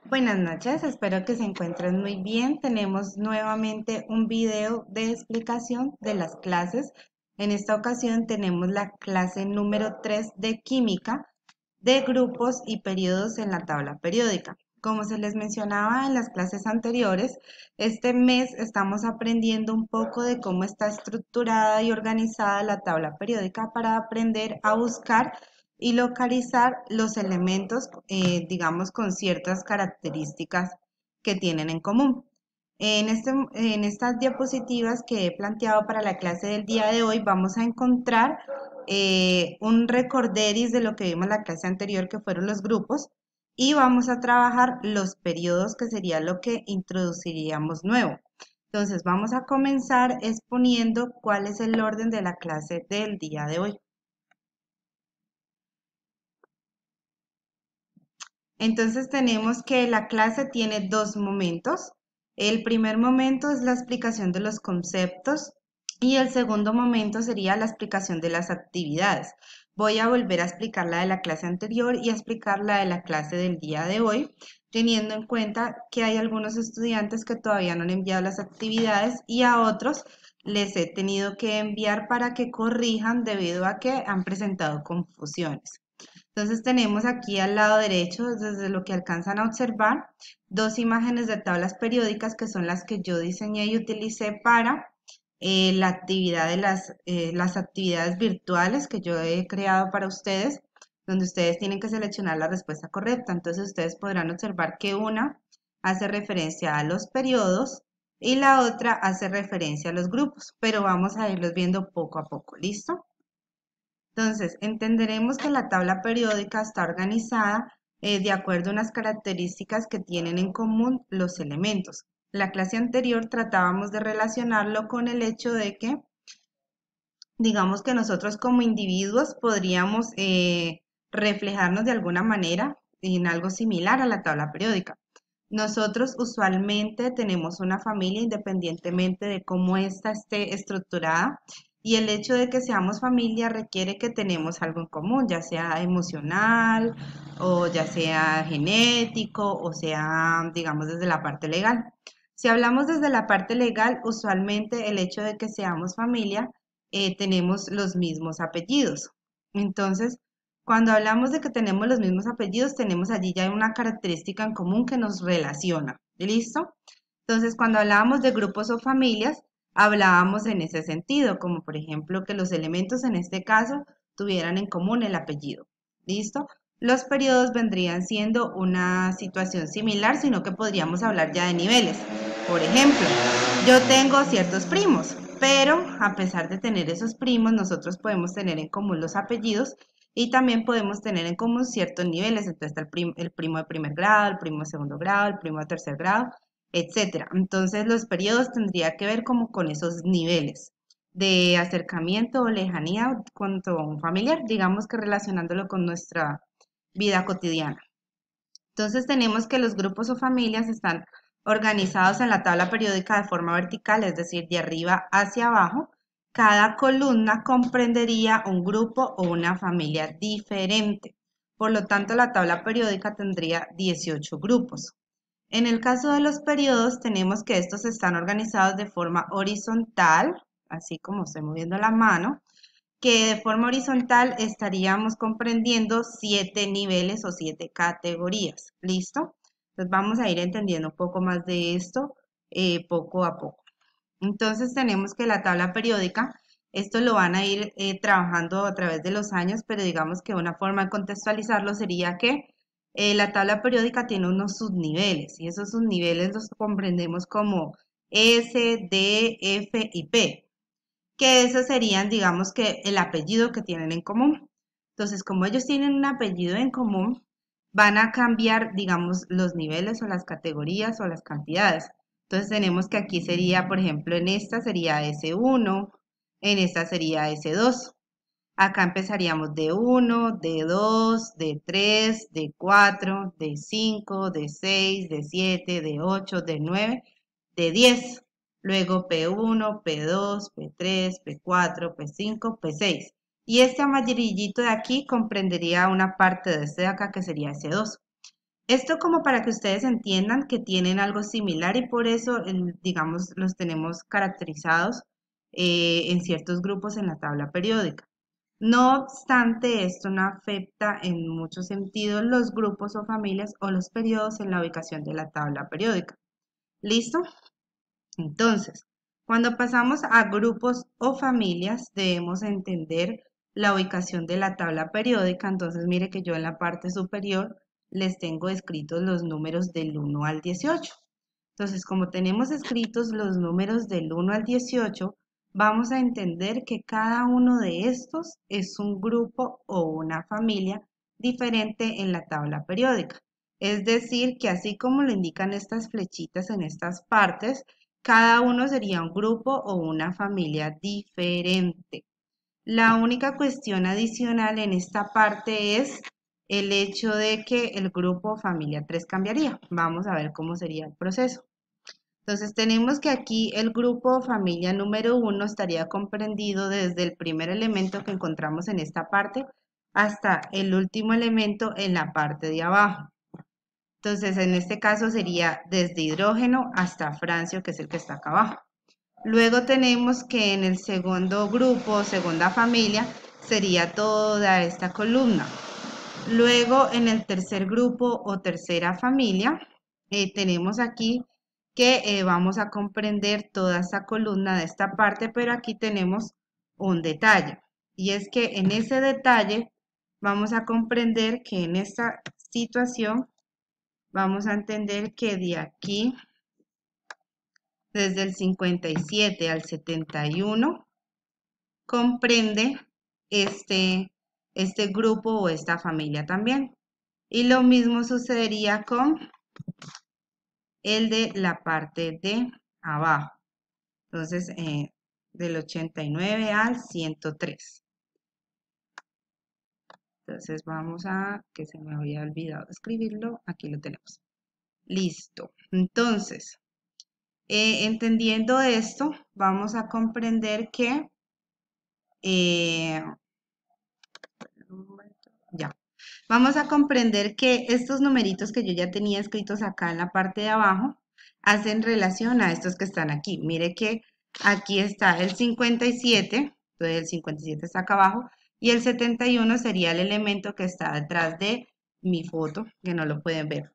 Buenas noches, espero que se encuentren muy bien. Tenemos nuevamente un video de explicación de las clases. En esta ocasión tenemos la clase número 3 de química de grupos y periodos en la tabla periódica. Como se les mencionaba en las clases anteriores, este mes estamos aprendiendo un poco de cómo está estructurada y organizada la tabla periódica para aprender a buscar y localizar los elementos, digamos, con ciertas características que tienen en común. En estas diapositivas que he planteado para la clase del día de hoy vamos a encontrar un recorderis de lo que vimos en la clase anterior, que fueron los grupos, y vamos a trabajar los periodos, que sería lo que introduciríamos nuevo. Entonces vamos a comenzar exponiendo cuál es el orden de la clase del día de hoy. Entonces tenemos que la clase tiene dos momentos. El primer momento es la explicación de los conceptos y el segundo momento sería la explicación de las actividades. Voy a volver a explicar la de la clase anterior y a explicar la de la clase del día de hoy, teniendo en cuenta que hay algunos estudiantes que todavía no han enviado las actividades y a otros les he tenido que enviar para que corrijan debido a que han presentado confusiones. Entonces tenemos aquí al lado derecho, desde lo que alcanzan a observar, dos imágenes de tablas periódicas que son las que yo diseñé y utilicé para la actividad de las actividades virtuales que yo he creado para ustedes, donde ustedes tienen que seleccionar la respuesta correcta. Entonces ustedes podrán observar que una hace referencia a los periodos y la otra hace referencia a los grupos, pero vamos a irlos viendo poco a poco. ¿Listo? Entonces, entenderemos que la tabla periódica está organizada de acuerdo a unas características que tienen en común los elementos. La clase anterior tratábamos de relacionarlo con el hecho de que, digamos que nosotros como individuos podríamos reflejarnos de alguna manera en algo similar a la tabla periódica. Nosotros usualmente tenemos una familia independientemente de cómo ésta esté estructurada y el hecho de que seamos familia requiere que tenemos algo en común, ya sea emocional o ya sea genético o sea, digamos, desde la parte legal. Si hablamos desde la parte legal, usualmente el hecho de que seamos familia, tenemos los mismos apellidos. Entonces, cuando hablamos de que tenemos los mismos apellidos, tenemos allí ya una característica en común que nos relaciona. ¿Listo? Entonces, cuando hablábamos de grupos o familias, hablábamos en ese sentido, como por ejemplo que los elementos en este caso tuvieran en común el apellido. ¿Listo? Los periodos vendrían siendo una situación similar, sino que podríamos hablar ya de niveles. Por ejemplo, yo tengo ciertos primos, pero a pesar de tener esos primos, nosotros podemos tener en común los apellidos y también podemos tener en común ciertos niveles. Entonces está el primo de primer grado, el primo de segundo grado, el primo de tercer grado, etcétera. Entonces los periodos tendría que ver como con esos niveles de acercamiento o lejanía con un familiar, digamos que relacionándolo con nuestra vida cotidiana. Entonces tenemos que los grupos o familias están organizados en la tabla periódica de forma vertical, es decir, de arriba hacia abajo. Cada columna comprendería un grupo o una familia diferente. Por lo tanto, la tabla periódica tendría 18 grupos. En el caso de los periodos, tenemos que estos están organizados de forma horizontal, así como estoy moviendo la mano, que de forma horizontal estaríamos comprendiendo 7 niveles o 7 categorías. ¿Listo? Entonces vamos a ir entendiendo un poco más de esto poco a poco. Entonces tenemos que la tabla periódica, esto lo van a ir trabajando a través de los años, pero digamos que una forma de contextualizarlo sería que la tabla periódica tiene unos subniveles y esos subniveles los comprendemos como S, D, F y P, que esos serían, digamos que el apellido que tienen en común. Entonces, como ellos tienen un apellido en común, van a cambiar, digamos, los niveles o las categorías o las cantidades. Entonces, tenemos que aquí sería, por ejemplo, en esta sería S1, en esta sería S2. Acá empezaríamos de 1, de 2, de 3, de 4, de 5, de 6, de 7, de 8, de 9, de 10. Luego P1, P2, P3, P4, P5, P6. Y este amarillito de aquí comprendería una parte de este de acá que sería S2. Esto como para que ustedes entiendan que tienen algo similar y por eso, digamos, los tenemos caracterizados en ciertos grupos en la tabla periódica. No obstante, esto no afecta en muchos sentidos los grupos o familias o los periodos en la ubicación de la tabla periódica. ¿Listo? Entonces, cuando pasamos a grupos o familias, debemos entender la ubicación de la tabla periódica. Entonces, mire que yo en la parte superior les tengo escritos los números del 1 al 18. Entonces, como tenemos escritos los números del 1 al 18, vamos a entender que cada uno de estos es un grupo o una familia diferente en la tabla periódica. Es decir, que así como lo indican estas flechitas en estas partes, cada uno sería un grupo o una familia diferente. La única cuestión adicional en esta parte es el hecho de que el grupo o familia 3 cambiaría. Vamos a ver cómo sería el proceso. Entonces tenemos que aquí el grupo o familia número 1 estaría comprendido desde el primer elemento que encontramos en esta parte hasta el último elemento en la parte de abajo. Entonces en este caso sería desde hidrógeno hasta francio, que es el que está acá abajo. Luego tenemos que en el segundo grupo o segunda familia sería toda esta columna. Luego en el tercer grupo o tercera familia tenemos aquí que vamos a comprender toda esta columna de esta parte, pero aquí tenemos un detalle. Y es que en ese detalle vamos a comprender que en esta situación vamos a entender que de aquí, desde el 57 al 71, comprende este grupo o esta familia también. Y lo mismo sucedería con el de la parte de abajo. Entonces, del 89 al 103. Entonces, vamos a, que se me había olvidado escribirlo, aquí lo tenemos. Listo. Entonces, entendiendo esto, vamos a comprender que, ya, vamos a comprender que estos numeritos que yo ya tenía escritos acá en la parte de abajo, hacen relación a estos que están aquí. Mire que aquí está el 57, entonces el 57 está acá abajo, y el 71 sería el elemento que está detrás de mi foto, que no lo pueden ver.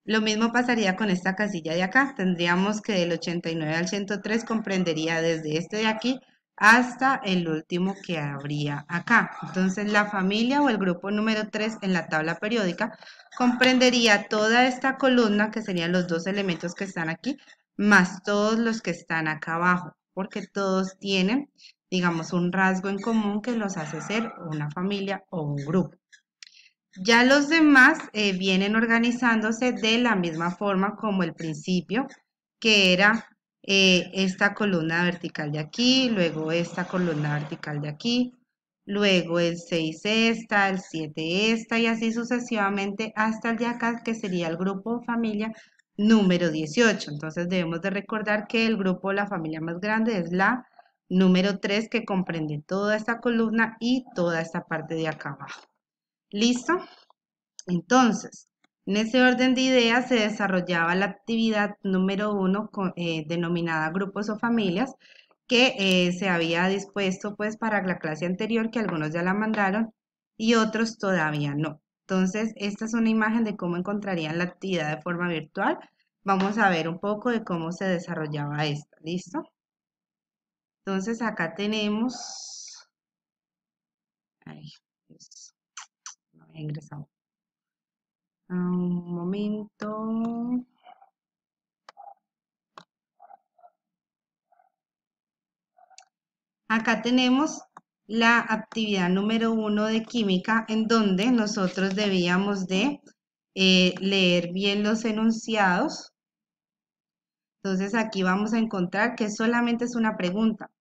Lo mismo pasaría con esta casilla de acá. Tendríamos que del 89 al 103 comprendería desde este de aquí hasta el último que habría acá. Entonces la familia o el grupo número 3 en la tabla periódica comprendería toda esta columna, que serían los dos elementos que están aquí, más todos los que están acá abajo, porque todos tienen, digamos, un rasgo en común que los hace ser una familia o un grupo. Ya los demás vienen organizándose de la misma forma como el principio, que era esta columna vertical de aquí, luego esta columna vertical de aquí, luego el 6 esta, el 7 esta y así sucesivamente hasta el de acá, que sería el grupo o familia número 18. Entonces debemos de recordar que el grupo o la familia más grande es la número 3, que comprende toda esta columna y toda esta parte de acá abajo. ¿Listo? Entonces, en ese orden de ideas se desarrollaba la actividad número 1 denominada grupos o familias, que se había dispuesto pues para la clase anterior, que algunos ya la mandaron y otros todavía no. Entonces, esta es una imagen de cómo encontrarían la actividad de forma virtual. Vamos a ver un poco de cómo se desarrollaba esta. ¿Listo? Entonces, acá tenemos... Ay, Dios, no había ingresado. Un momento. Acá tenemos la actividad número 1 de química, en donde nosotros debíamos de leer bien los enunciados. Entonces aquí vamos a encontrar que solamente es una pregunta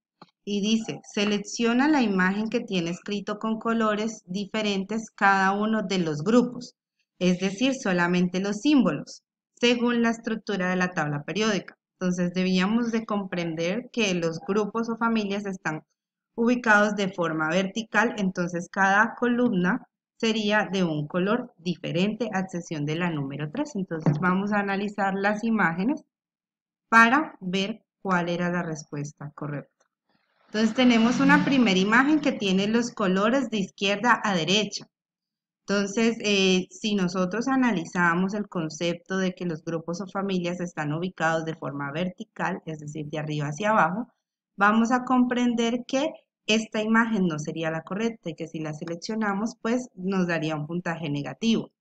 y dice, selecciona la imagen que tiene escrito con colores diferentes cada uno de los grupos, es decir, solamente los símbolos, según la estructura de la tabla periódica. Entonces debíamos de comprender que los grupos o familias están ubicados de forma vertical, entonces cada columna sería de un color diferente a excepción de la número 3. Entonces vamos a analizar las imágenes para ver cuál era la respuesta correcta. Entonces tenemos una primera imagen que tiene los colores de izquierda a derecha. Entonces, si nosotros analizamos el concepto de que los grupos o familias están ubicados de forma vertical, es decir, de arriba hacia abajo, vamos a comprender que esta imagen no sería la correcta y que si la seleccionamos, pues nos daría un puntaje negativo.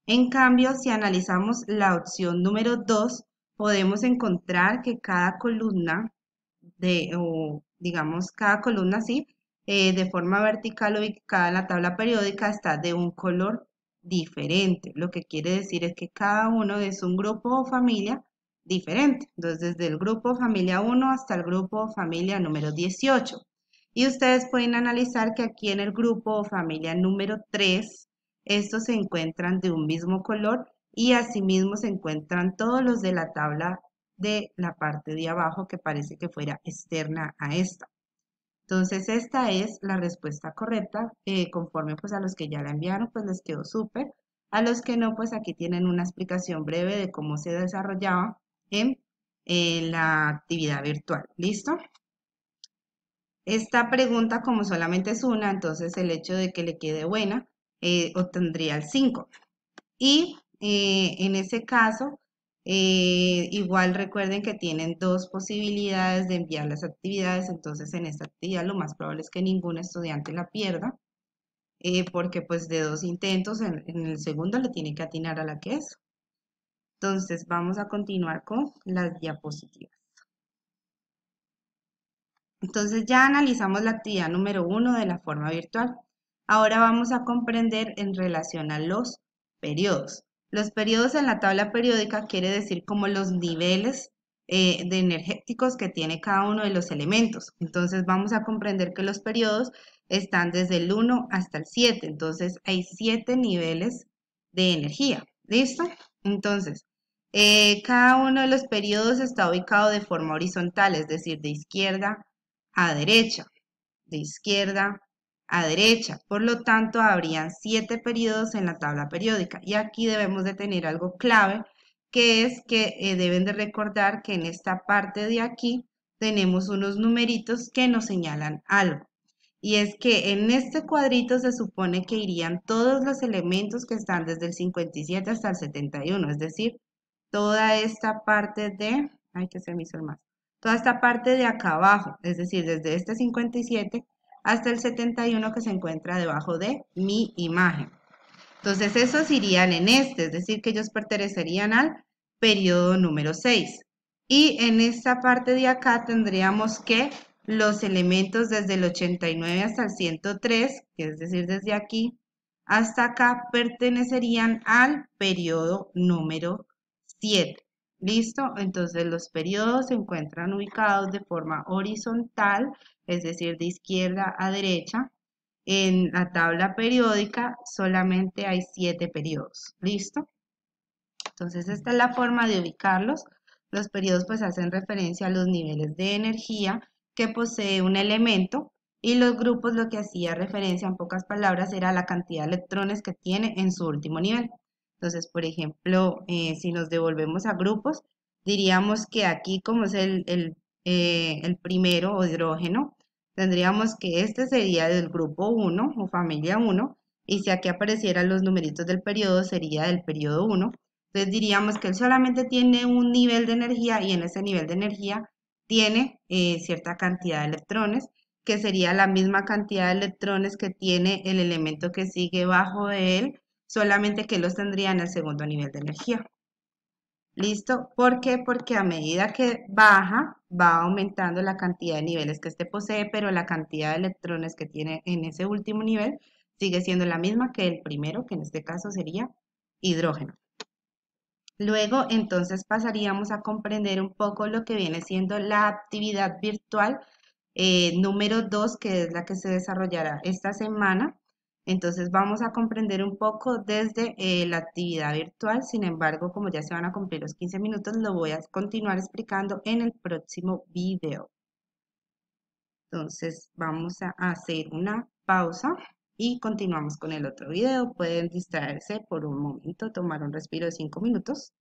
En cambio, si analizamos la opción número 2, podemos encontrar que cada columna o digamos, cada columna sí, de forma vertical ubicada en la tabla periódica está de un color diferente. Lo que quiere decir es que cada uno es un grupo o familia diferente. Entonces, desde el grupo familia 1 hasta el grupo familia número 18. Y ustedes pueden analizar que aquí en el grupo o familia número 3, estos se encuentran de un mismo color y asimismo se encuentran todos los de la tabla de la parte de abajo que parece que fuera externa a esta. Entonces esta es la respuesta correcta. Conforme pues a los que ya la enviaron pues les quedó súper. A los que no pues aquí tienen una explicación breve de cómo se desarrollaba en la actividad virtual. ¿Listo? Esta pregunta como solamente es una, entonces el hecho de que le quede buena obtendría el 5. Y en ese caso, igual recuerden que tienen dos posibilidades de enviar las actividades, entonces en esta actividad lo más probable es que ningún estudiante la pierda, porque pues de 2 intentos en el segundo le tiene que atinar a la que es. Entonces vamos a continuar con las diapositivas. Entonces ya analizamos la actividad número 1 de la forma virtual. Ahora vamos a comprender en relación a los periodos. Los periodos en la tabla periódica quiere decir como los niveles de energéticos que tiene cada uno de los elementos. Entonces vamos a comprender que los periodos están desde el 1 hasta el 7. Entonces hay 7 niveles de energía. ¿Listo? Entonces, cada uno de los periodos está ubicado de forma horizontal, es decir, de izquierda a derecha, de izquierda a derecha. Por lo tanto, habrían 7 periodos en la tabla periódica. Y aquí debemos de tener algo clave, que es que deben de recordar que en esta parte de aquí tenemos unos numeritos que nos señalan algo. Y es que en este cuadrito se supone que irían todos los elementos que están desde el 57 hasta el 71, es decir, toda esta parte de, ay, que se me hizo el más, toda esta parte de acá abajo, es decir, desde este 57 hasta el 71 que se encuentra debajo de mi imagen. Entonces, esos irían en este, es decir, que ellos pertenecerían al periodo número 6. Y en esta parte de acá tendríamos que los elementos desde el 89 hasta el 103, que es decir, desde aquí hasta acá, pertenecerían al periodo número 7. ¿Listo? Entonces los periodos se encuentran ubicados de forma horizontal, es decir, de izquierda a derecha. En la tabla periódica solamente hay 7 periodos. ¿Listo? Entonces esta es la forma de ubicarlos. Los periodos pues hacen referencia a los niveles de energía que posee un elemento y los grupos lo que hacía referencia en pocas palabras era la cantidad de electrones que tiene en su último nivel. Entonces, por ejemplo, si nos devolvemos a grupos, diríamos que aquí como es el primero o hidrógeno, tendríamos que este sería del grupo 1 o familia 1 y si aquí aparecieran los numeritos del periodo sería del periodo 1. Entonces diríamos que él solamente tiene un nivel de energía y en ese nivel de energía tiene cierta cantidad de electrones, que sería la misma cantidad de electrones que tiene el elemento que sigue bajo de él, solamente que los tendría en el segundo nivel de energía. ¿Listo? ¿Por qué? Porque a medida que baja, va aumentando la cantidad de niveles que este posee, pero la cantidad de electrones que tiene en ese último nivel sigue siendo la misma que el primero, que en este caso sería hidrógeno. Luego, entonces, pasaríamos a comprender un poco lo que viene siendo la actividad virtual número 2, que es la que se desarrollará esta semana. Entonces, vamos a comprender un poco desde la actividad virtual. Sin embargo, como ya se van a cumplir los 15 minutos, lo voy a continuar explicando en el próximo video. Entonces, vamos a hacer una pausa y continuamos con el otro video. Pueden distraerse por un momento, tomar un respiro de 5 minutos.